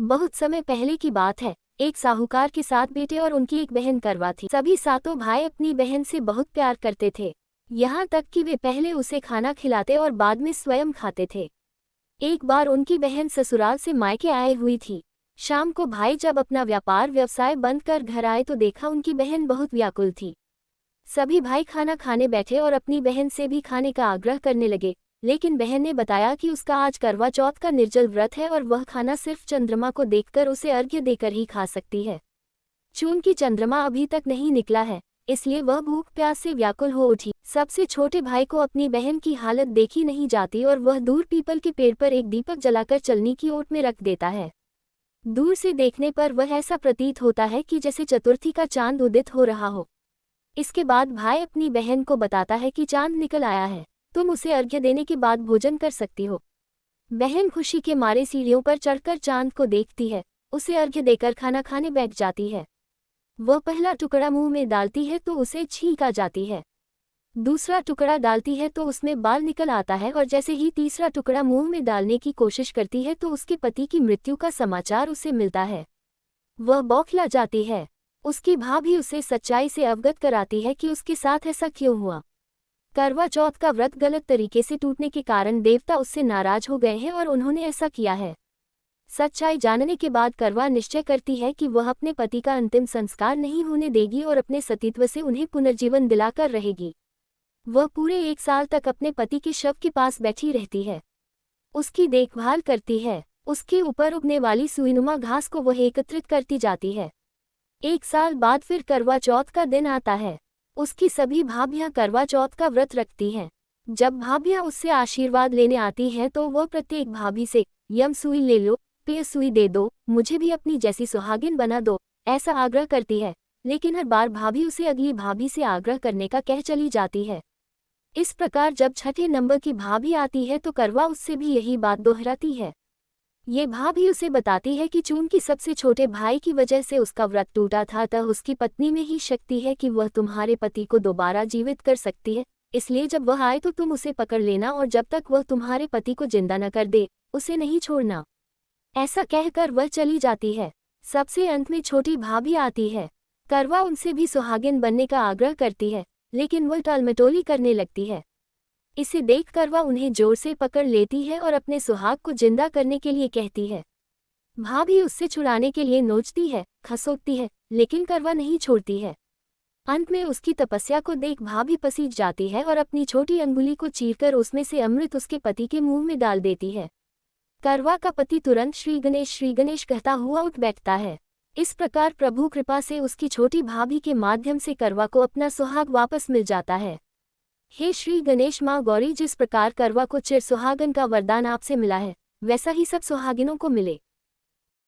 बहुत समय पहले की बात है। एक साहूकार के 7 बेटे और उनकी एक बहन करवा थी। सभी सातों भाई अपनी बहन से बहुत प्यार करते थे, यहाँ तक कि वे पहले उसे खाना खिलाते और बाद में स्वयं खाते थे। एक बार उनकी बहन ससुराल से मायके आए हुई थी। शाम को भाई जब अपना व्यापार व्यवसाय बंद कर घर आए तो देखा उनकी बहन बहुत व्याकुल थी। सभी भाई खाना खाने बैठे और अपनी बहन से भी खाने का आग्रह करने लगे, लेकिन बहन ने बताया कि उसका आज करवा चौथ का निर्जल व्रत है और वह खाना सिर्फ चंद्रमा को देखकर उसे अर्घ्य देकर ही खा सकती है। चूंकि चंद्रमा अभी तक नहीं निकला है, इसलिए वह भूख प्यास से व्याकुल हो उठी। सबसे छोटे भाई को अपनी बहन की हालत देखी नहीं जाती और वह दूर पीपल के पेड़ पर एक दीपक जलाकर चलनी की ओट में रख देता है। दूर से देखने पर वह ऐसा प्रतीत होता है कि जैसे चतुर्थी का चांद उदित हो रहा हो। इसके बाद भाई अपनी बहन को बताता है कि चांद निकल आया है, तुम उसे अर्घ्य देने के बाद भोजन कर सकती हो। बहन खुशी के मारे सीढ़ियों पर चढ़कर चांद को देखती है, उसे अर्घ्य देकर खाना खाने बैठ जाती है। वह पहला टुकड़ा मुंह में डालती है तो उसे छींक आ जाती है। दूसरा टुकड़ा डालती है तो उसमें बाल निकल आता है और जैसे ही तीसरा टुकड़ा मुंह में डालने की कोशिश करती है तो उसके पति की मृत्यु का समाचार उसे मिलता है। वह बौखला जाती है। उसकी भाभी उसे सच्चाई से अवगत कराती है कि उसके साथ ऐसा क्यों हुआ। करवा चौथ का व्रत गलत तरीके से टूटने के कारण देवता उससे नाराज हो गए हैं और उन्होंने ऐसा किया है। सच्चाई जानने के बाद करवा निश्चय करती है कि वह अपने पति का अंतिम संस्कार नहीं होने देगी और अपने सतीत्व से उन्हें पुनर्जीवन दिलाकर रहेगी। वह पूरे 1 साल तक अपने पति के शव के पास बैठी रहती है, उसकी देखभाल करती है। उसके ऊपर उगने वाली सुईनुमा घास को वह एकत्रित करती जाती है। 1 साल बाद फिर करवा चौथ का दिन आता है। उसकी सभी भाभियां करवा चौथ का व्रत रखती हैं। जब भाभियां उससे आशीर्वाद लेने आती हैं तो वह प्रत्येक भाभी से यम सुई ले लो, पेय सुई दे दो, मुझे भी अपनी जैसी सुहागिन बना दो, ऐसा आग्रह करती है। लेकिन हर बार भाभी उसे अगली भाभी से आग्रह करने का कह चली जाती है। इस प्रकार जब छठे नंबर की भाभी आती है तो करवा उससे भी यही बात दोहराती है। ये भाभी उसे बताती है कि चूंकि सबसे छोटे भाई की वजह से उसका व्रत टूटा था, अतः उसकी पत्नी में ही शक्ति है कि वह तुम्हारे पति को दोबारा जीवित कर सकती है। इसलिए जब वह आए तो तुम उसे पकड़ लेना और जब तक वह तुम्हारे पति को जिंदा न कर दे, उसे नहीं छोड़ना। ऐसा कहकर वह चली जाती है। सबसे अंत में छोटी भाभी आती है। करवा उनसे भी सुहागिन बनने का आग्रह करती है, लेकिन वह टालमटोली करने लगती है। इसे देखकर वह उन्हें जोर से पकड़ लेती है और अपने सुहाग को जिंदा करने के लिए कहती है। भाभी उससे छुड़ाने के लिए नोचती है, खसोटती है, लेकिन करवा नहीं छोड़ती है। अंत में उसकी तपस्या को देख भाभी पसीज जाती है और अपनी छोटी अंगुली को चीरकर उसमें से अमृत उसके पति के मुंह में डाल देती है। करवा का पति तुरंत श्री गणेश कहता हुआ उठ बैठता है। इस प्रकार प्रभु कृपा से उसकी छोटी भाभी के माध्यम से करवा को अपना सुहाग वापस मिल जाता है। हे श्री गणेश माँ गौरी, जिस प्रकार करवा को चिर सुहागन का वरदान आपसे मिला है, वैसा ही सब सुहागिनों को मिले।